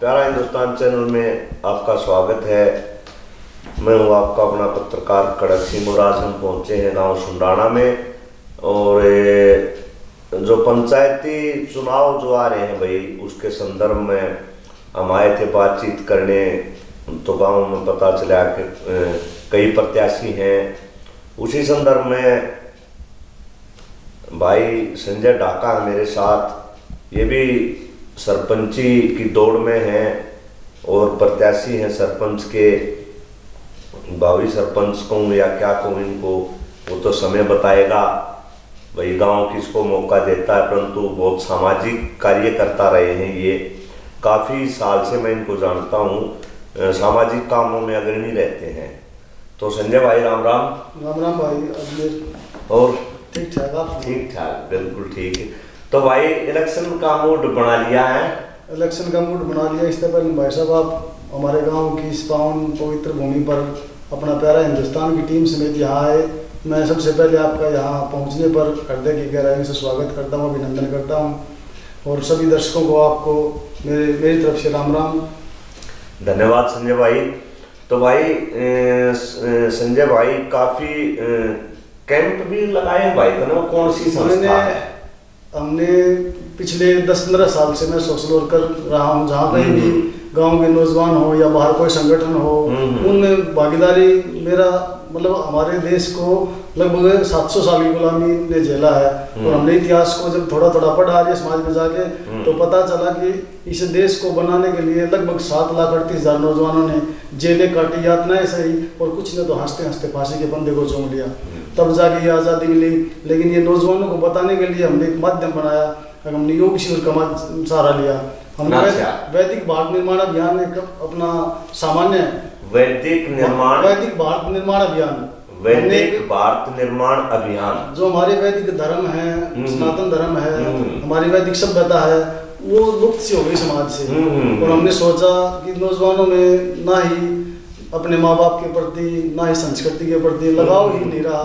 प्यारा हिंदुस्तान चैनल में आपका स्वागत है। मैं हूँ आपका अपना पत्रकार कड़क सिंह। आज हम पहुँचे हैं गांव सुंडाना में, और जो पंचायती चुनाव जो आ रहे हैं भाई, उसके संदर्भ में हम आए थे बातचीत करने। तो गांव में पता चला कि कई प्रत्याशी हैं। उसी संदर्भ में भाई संजय ढाका है मेरे साथ, ये भी सरपंची की दौड़ में हैं और प्रत्याशी हैं सरपंच के। भावी सरपंच कहूँ या क्या कहूँ इनको, वो तो समय बताएगा। भाई गांव किसको मौका देता है, परंतु बहुत सामाजिक कार्य करता रहे हैं ये। काफ़ी साल से मैं इनको जानता हूँ, सामाजिक कामों में अग्रणी रहते हैं। तो संजय भाई राम राम। राम राम भाई अजमेर। और ठीक ठाक आप? ठीक ठाक, बिल्कुल ठीक है। तो भाई इलेक्शन का मूड बना लिया है? इलेक्शन का मूड बना लिया। इससे पहले भाई साहब आप हमारे गांव की इस पावन पवित्र भूमि पर अपना प्यारा हिंदुस्तान की टीम समेत यहाँ आए। मैं सबसे पहले आपका यहाँ पहुँचने पर हृदय की गहराई से स्वागत करता हूँ, अभिनंदन करता हूँ। और सभी दर्शकों को आपको मेरी तरफ से राम राम। धन्यवाद संजय भाई। तो भाई संजय भाई काफ़ी कैंप भी लगाए हैं भाई, तो कौन सी संस्था है? हमने पिछले 10-15 साल से मैं सोशल वर्कर रहा हूँ। जहाँ कहीं भी गांव के नौजवान हो या बाहर कोई संगठन हो, उनमें भागीदारी मेरा मतलब हमारे देश को लगभग 700 साल की गुलामी ने झेला है। और हमने इतिहास को जब थोड़ा थोड़ा पढ़ा आर्य समाज में जाके, तो पता चला कि इस देश को बनाने के लिए लगभग 7,38,000 नौजवानों ने जेलें काटी, यातनाएं सही, और कुछ ने तो हंसते हंसते फांसी के फंदे को चूम लिया। तब जाके ये आज़ादी मिली। लेकिन ये नौजवानों को बताने के लिए हमने एक माध्यम बनाया, हमने योग शिविर का सहारा लिया। हमने वैदिक भारत निर्माण अभियान एक अपना सामान्य वैदिक भारत निर्माण अभियान, वैदिक भारत निर्माण अभियान, जो हमारे वैदिक धर्म है, सनातन धर्म है, हमारी वैदिक सभ्यता है, वो लुप्त सी हो गई समाज से। और हमने सोचा कि नौजवानों में ना ही अपने माँ बाप के प्रति, ना ही संस्कृति के प्रति लगाव ही नहीं रहा।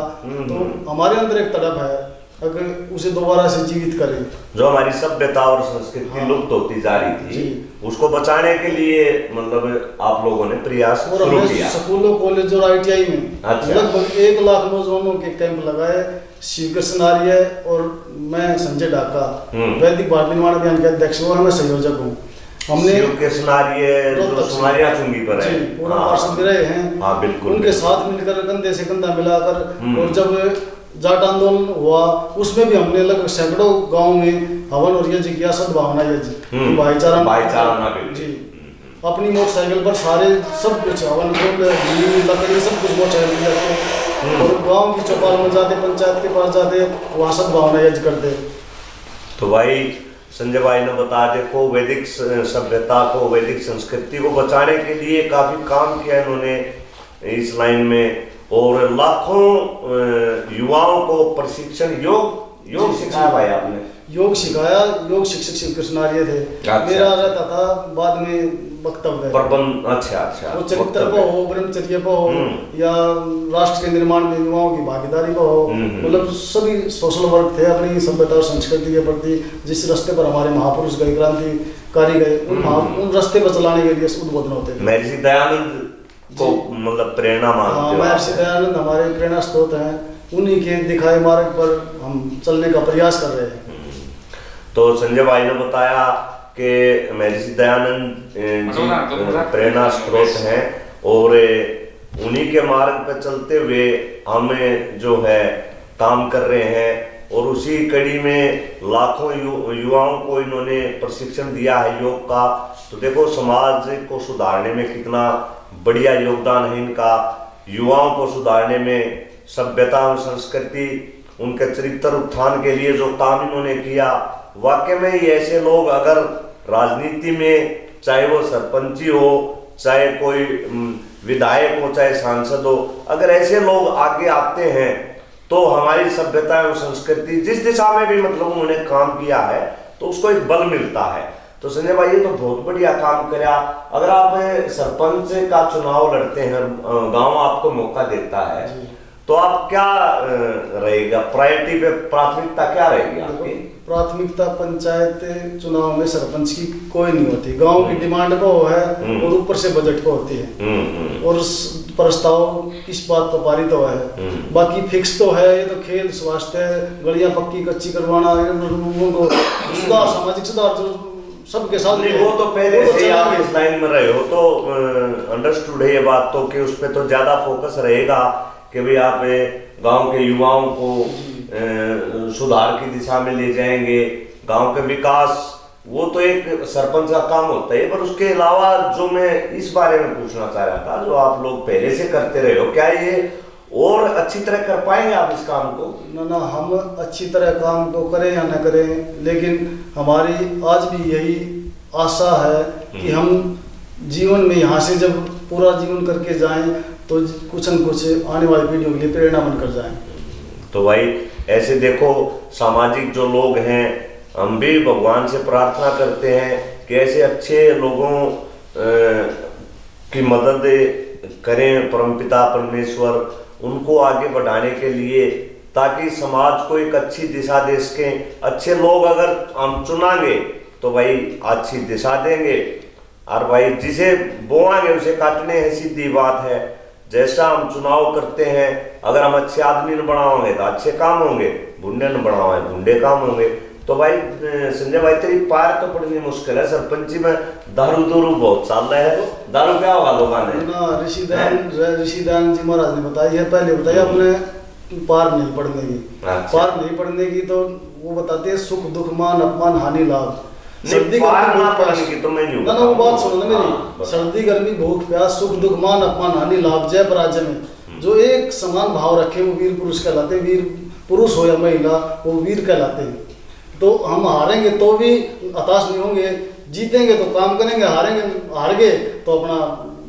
तो हमारे अंदर एक तड़प है, अगर उसे दोबारा से जीवित करें। जो हमारी सभ्यता और संस्कृति लुप्त होती जा रही थी, उसको बचाने के लिए मतलब आप लोगों ने प्रयास शुरू किया। स्कूलों, कॉलेज और ITI में लगभग 1 लाख नौजवानों के कैंप लगाए। शिव कृष्ण आर्य और मैं संजय ढाका वैदिक भारत निर्माण अभियान के अध्यक्ष और मैं संयोजक हूँ। हमने सुनारिया चुंगी पर है, पूरा पार्षद भी रहे हैं। हाँ बिल्कुल। उनके साथ मिलकर कंधे से कंधा मिलाकर, और जब जाट आंदोलन हुआ उसमें भी हमने लगभग सैकड़ों गांव में हवन और यज्ञ किया, सद्भावना यज्ञ, भाईचारा जी। अपनी मोटरसाइकिल पर सारे सब कुछ हवन लकड़ी सब कुछ मोटरसाइकिल जाते, और गांव की चौपाल में जाते, पंचायत के पास जाते, वहाँ सद्भावना यज्ञ करते। तो भाई संजय भाई ने बता, देखो वैदिक सभ्यता को, वैदिक संस्कृति को बचाने के लिए काफी काम किया इन्होंने इस लाइन में। और लाखों युवाओं को प्रशिक्षण योग सिखाया भाई आपने? योग सिखाया। योग शिक्षक शिव कृष्ण आर्य थे। मेरा रहता था बाद में वक्तव्य प्रबंध। अच्छा। वो चरित्र पर हो, ब्रह्मचर्य पर हो, या राष्ट्र के निर्माण में युवाओं की भागीदारी पर हो, मतलब सभी सोशल वर्क थे अपनी सभ्यता और संस्कृति के प्रति। जिस रास्ते पर हमारे महापुरुष गए, क्रांतिकारी गए, उन रास्ते पर चलाने के लिए उद्बोधन होते थे। महर्षि दयानंद को मतलब प्रेरणा मानते हो? महर्षि दयानंद हमारे प्रेरणा स्रोत हैं। उन्हीं के दिखाए मार्ग पर हम चलने का प्रयास कर रहे हैं। तो संजय भाई ने बताया कि महर्षि दयानंद जी प्रेरणा स्रोत हैं, और उन्हीं के मार्ग पर चलते हुए हमें जो है काम कर रहे हैं। और उसी कड़ी में लाखों युवाओं को इन्होंने प्रशिक्षण दिया है योग का। तो देखो समाज को सुधारने में कितना बढ़िया योगदान है इनका। युवाओं को सुधारने में, सभ्यता और संस्कृति, उनके चरित्र उत्थान के लिए जो काम इन्होंने किया, वाकई में ही ऐसे लोग अगर राजनीति में, चाहे वो सरपंची हो, चाहे कोई विधायक हो, चाहे सांसद हो, अगर ऐसे लोग आगे आते हैं तो हमारी सभ्यता और संस्कृति जिस दिशा में भी मतलब उन्होंने काम किया है, तो उसको एक बल मिलता है। तो संजय भाई ये तो बहुत बढ़िया काम करा। अगर आप सरपंच का चुनाव लड़ते हैं, गांव आपको मौका देता है, तो आप क्या रहेगा प्रायोरिटी पे, प्राथमिकता क्या रहेगी आपकी? प्राथमिकता पंचायत चुनाव में सरपंच की कोई नहीं होती। गांव की डिमांड को है और ऊपर से बजट को होती है और प्रस्ताव किस बात पर पारित हुआ है। बाकी फिक्स तो है, ये तो खेल स्वास्थ्य, गलियां पक्की कच्ची करवाना, लोगों को सुधार, सामाजिक सुधार जो सबके साथ नहीं, वो तो पहले से आप इस लाइन में रहे हो तो अंडरस्टूड है ये बात तो, कि उस पर तो ज्यादा फोकस रहेगा कि भाई आप गांव के युवाओं को सुधार की दिशा में ले जाएंगे, गांव के विकास, वो तो एक सरपंच का काम होता है। पर उसके अलावा जो मैं इस बारे में पूछना चाह रहा था, जो आप लोग पहले से करते रहे हो, क्या ये और अच्छी तरह कर पाएंगे आप इस काम को? ना, हम अच्छी तरह काम को करें या न करें, लेकिन हमारी आज भी यही आशा है कि हम जीवन में यहाँ से जब पूरा जीवन करके जाएं तो कुछ न कुछ आने वाली पीढ़ियों के लिए प्रेरणा बनकर जाएं। तो भाई ऐसे देखो, सामाजिक जो लोग हैं, हम भी भगवान से प्रार्थना करते हैं कि ऐसे अच्छे लोगों की मदद करें परमपिता परमेश्वर, उनको आगे बढ़ाने के लिए, ताकि समाज को एक अच्छी दिशा दे सकें। अच्छे लोग अगर हम चुनांगे तो भाई अच्छी दिशा देंगे, और भाई जिसे बोआंगे उसे काटने हैं, सीधी बात है। जैसा हम चुनाव करते हैं, अगर हम अच्छे आदमी न बनाओगे तो अच्छे काम होंगे, बुंडे न बनाओगे बुंडे काम होंगे। तो भाई संजय भाई, तेरी पार तो पड़नी मुश्किल है, सरपंची में दारू बहुत चल रहा है। दारू क्या होगा लोगों ने? ऋषिदान जी महाराज ने बताई है, पहले बताया अपने पार नहीं पड़ने की। पार नहीं पड़ने की तो वो बताते हैं सुख दुख मान अपमान हानि लाभ। सर्दी पार ना पड़ने की तो मैं नहीं, ना वो बात सुनो ना मेरी। सर्दी गर्मी भूख प्यास सुख दुख मान अपमान हानि लाभ जय पराजय में जो एक समान भाव रखे वो वीर पुरुष कहलाते हैं। वीर पुरुष हो या महिला, वो वीर कहलाते हैं। तो हम हारेंगे तो भी हताश नहीं होंगे, जीतेंगे तो काम करेंगे, हार गए तो अपना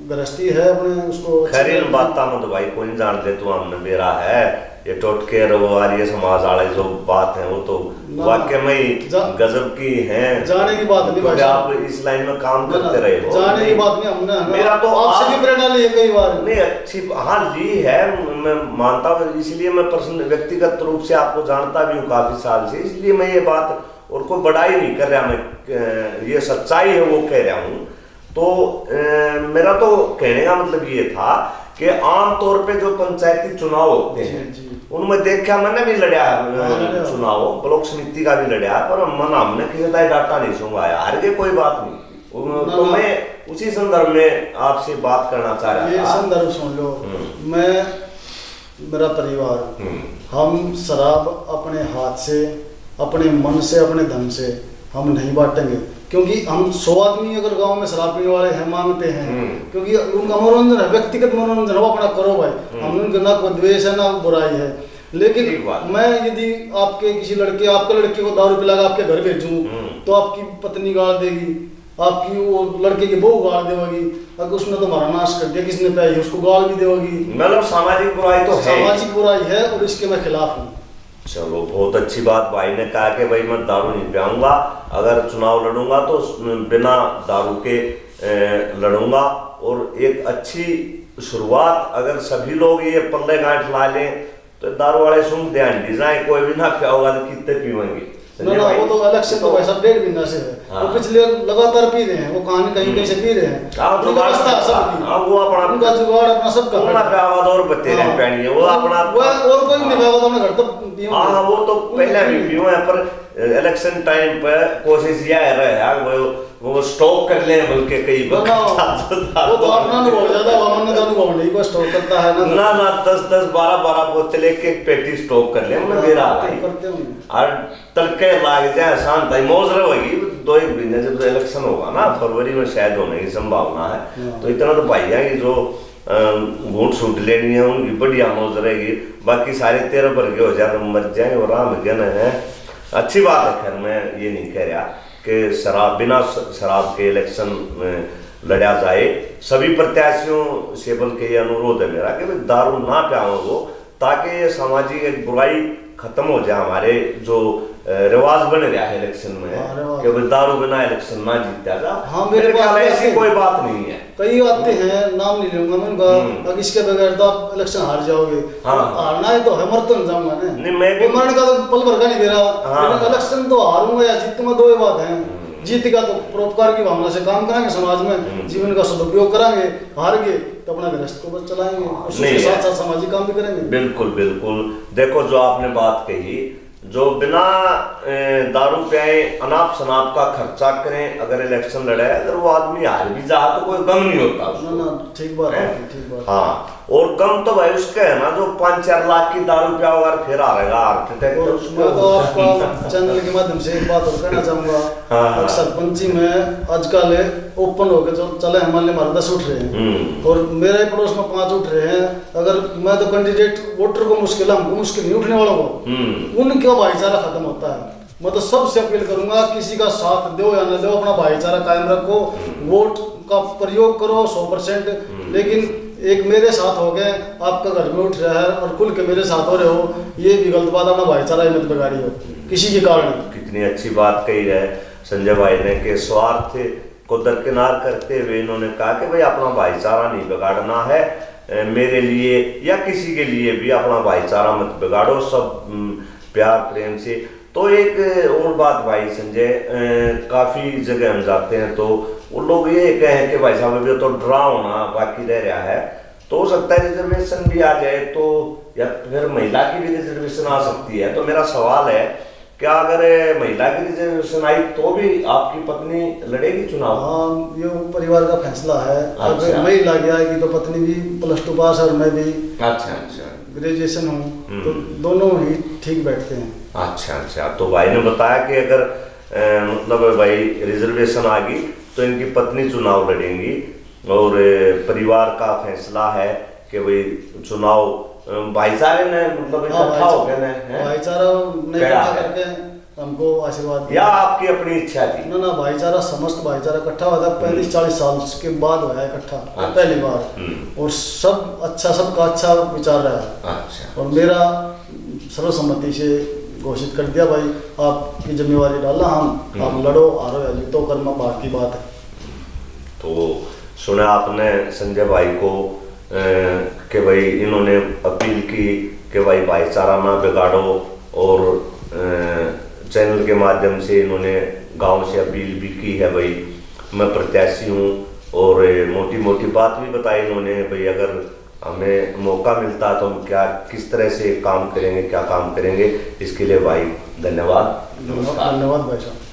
गृहस्थी है अपने उसको। खैर इन बातों में तो भाई कोई नहीं जान दे, तू हमने मेरा है ये टोटके आर्य समाज वाले जो बात है वो तो वाकई में गजब की है। जाने की बात नहीं भाई, आप इस लाइन में काम करते रहे हो, जाने की बात नहीं। हमने मेरा तो आपसे भी प्रेरणा ली है कई बार। नहीं अच्छी हाँ ली है, मैं मानता हूँ, इसलिए मैं पर्सनल व्यक्तिगत रूप से आपको जानता भी हूँ काफी साल से, इसलिए मैं ये बात और कोई बड़ाई नहीं कर रहा, मैं ये सच्चाई है वो कह रहा हूँ। तो मेरा तो कहने का मतलब ये था कि आमतौर पे जो पंचायती चुनाव होते हैं उनमें देखा, मैंने भी लड़ा चुनाव, ब्लॉक समिति का भी लड़ा, पर हमने किसी का डाटा नहीं सुनवाया, हार के कोई बात नहीं। तो मैं उसी संदर्भ में आपसे बात करना चाह रहा था। ये संदर्भ सुन लो, मैं मेरा परिवार, हम शराब अपने हाथ से, अपने मन से, अपने धन से हम नहीं बांटेंगे, क्योंकि हम 100 आदमी अगर गांव में शराब पीने वाले हैं मांगते हैं, क्योंकि उनका मनोरंजन है, व्यक्तिगत मनोरंजन वो अपना करो भाई, हम उनके ना कोई द्वेष है ना बुराई है। लेकिन मैं यदि आपके किसी लड़के, आपके लड़के को दारू पिलाकर आपके घर भेजूं तो आपकी पत्नी गाल देगी, आपकी वो लड़के की बहू गाल देगी, अगर उसने तो हमारा नाश कर दिया, किसने पाई उसको गाल भी देगी। मतलब सामाजिक बुराई तो है, सामाजिक बुराई है और इसके मैं खिलाफ हूँ। चलो बहुत अच्छी बात, भाई ने कहा कि भाई मैं दारू नहीं पियाऊंगा, अगर चुनाव लड़ूंगा तो बिना दारू के लड़ूंगा। और एक अच्छी शुरुआत अगर सभी लोग ये पल्ले गांठ ला लें तो दारू वाले सुन ध्यान दी जाए, कोई भी ना पिया होगा तो कितने पीवेंगे। ना वो तो अलग से तो वैसा 1.5 महीना से है, वो पिछले लगातार पी रहे हैं, वो कहानी कहीं से पी रहे हैं, वो अपना उनका जुगाड़ अपना सबका और बतेरे पहनिए वो अपना और कोई नहीं पिया अपने घर तो। हाँ वो तो पहले भी पियो है, पर इलेक्शन टाइम पर कोशिश यह रहे वो स्टॉक कर ले, बल्कि कई वो तो अपना अनुभव ज्यादा हमने अनुभव नहीं, कोई स्टॉक करता है ना 10 12 बोतल एक पेटी स्टॉक कर ले, मैं मेरा और तड़के लाग जाए शांत मौज रहेगी। 2 महीने जब इलेक्शन होगा ना, फरवरी में शायद होने की संभावना है, तो इतना तो भाई है कि जो वोट छूट लेनी है उनकी बढ़िया मौज रहेगी, बाकी सारे 13 पर के हो जाए मर जाएंगे और राम ज्ञान है। अच्छी बात है, खैर मैं ये नहीं कह रहा कि शराब बिना शराब के इलेक्शन में लड़ा जाए, सभी प्रत्याशियों से बल्कि ये अनुरोध है मेरा कि दारू ना पियाओ वो, ताकि ये सामाजिक एक बुराई खत्म हो जाए, हमारे जो रिवाज बन रहा है इलेक्शन में कि भाई दारू बिना इलेक्शन ना जीता जा। हाँ, मेरे ख्याल ऐसी कोई बात नहीं है। कई आते हैं, नाम नहीं लूंगा मैं उनका, अगर इसके बगैर तो आप इलेक्शन हार जाओगे। हारना ही तो है, मर तो नहीं जाऊंगा ना। नहीं, मैं भी मरने का तो पल भर का नहीं मेरा, लेकिन इलेक्शन तो हारूंगा या जीतूंगा, दो ही बात है। जीत का तो परोपकार की भावना से काम करेंगे, समाज में जीवन का सदुपयोग करेंगे, हार गए तो अपना गृहस्थ को बस चलाएंगे, उसके साथ साथ सामाजिक काम भी करेंगे। बिल्कुल बिल्कुल। देखो जो आपने बात कही, जो बिना दारू पिए अनाप शनाप का खर्चा करें अगर इलेक्शन लड़े, अगर वो आदमी हार भी जा तो कोई गम नहीं होता उसको। ना ठीक बात है, ठीक बात। हाँ, और गम तो भाई उसके है ना जो 5-4 लाख की दारू पिया अगर फिर हारेगा, हार्ट अटैक। मैं तो आपका चैनल के माध्यम से एक बात और कहना चाहूंगा, सरपंची में आजकल ओपन होकर जो चले हमारे 10 उठ रहे हैं और मेरे पड़ोस में 5 उठ रहे हैं। अगर मैं तो कैंडिडेट वोटर को मुश्किल, हमको मुश्किल नहीं उठने वालों को, उनका भाईचारा खत्म होता है। मैं तो सबसे अपील करूंगा, किसी का साथ दो या न दो, अपना भाईचारा कायम रखो, वोट का प्रयोग करो 100%। लेकिन एक मेरे साथ हो गए, आपका घर में उठ रहा है और खुल के मेरे साथ हो रहे हो, ये भी गलत बात, अपना भाईचारा ही मत बिगाड़ी हो किसी के कारण। कितनी अच्छी बात कही है संजय भाई ने कि स्वार्थ को दरकिनार करते हुए इन्होंने कहा कि भाई अपना भाईचारा नहीं बिगाड़ना है, मेरे लिए या किसी के लिए भी अपना भाईचारा मत बिगाड़ो, सब प्यार प्रेम से। तो एक और बात भाई संजय, काफी जगह हम जाते हैं तो वो लोग ये कहें कि भाई साहब अभी तो डरावना बाकी रह रहा है, तो हो सकता है रिजर्वेशन भी आ जाए तो, या फिर महिला की भी रिजर्वेशन आ सकती है। तो मेरा सवाल है, क्या अगर महिला की रिजर्वेशन आई तो भी आपकी पत्नी लड़ेगी चुनाव? हाँ, ये परिवार का फैसला है। अगर महिला आएगी तो पत्नी भी +2 पास और मैं भी ग्रेजुएशन हूँ, तो दोनों ही ठीक बैठते हैं। अच्छा। तो भाई ने बताया कि अगर मतलब भाई रिजर्वेशन आ गई तो इनकी पत्नी चुनाव लड़ेंगी और परिवार का फैसला है कि भाई चुनाव भाईचारे ने मतलब इकट्ठा हो गए भाईचारा ने इकट्ठा करके हमको आशीर्वाद या आपकी अपनी इच्छा थी? ना भाईचारा, समस्त भाईचारा इकट्ठा हुआ था 35-40 साल के बाद हुआ है इकट्ठा, पहली बार। और सब अच्छा, सबका अच्छा विचार रहा। अच्छा। और मेरा सर्वसम्मति से घोषित कर दिया, भाई आपकी जिम्मेवारी डाला, हम आप लड़ो, हारो या जीतो, कर्म बात की बात है। तो सुना आपने संजय भाई को कि भाई इन्होंने अपील की कि भाई भाईचारा ना बिगाड़ो, और चैनल के माध्यम से इन्होंने गांव से अपील भी की है, भाई मैं प्रत्याशी हूँ, और मोटी मोटी बात भी बताई इन्होंने, भाई अगर हमें मौका मिलता तो हम क्या किस तरह से काम करेंगे, क्या काम करेंगे। इसके लिए भाई धन्यवाद। धन्यवाद भाई साहब।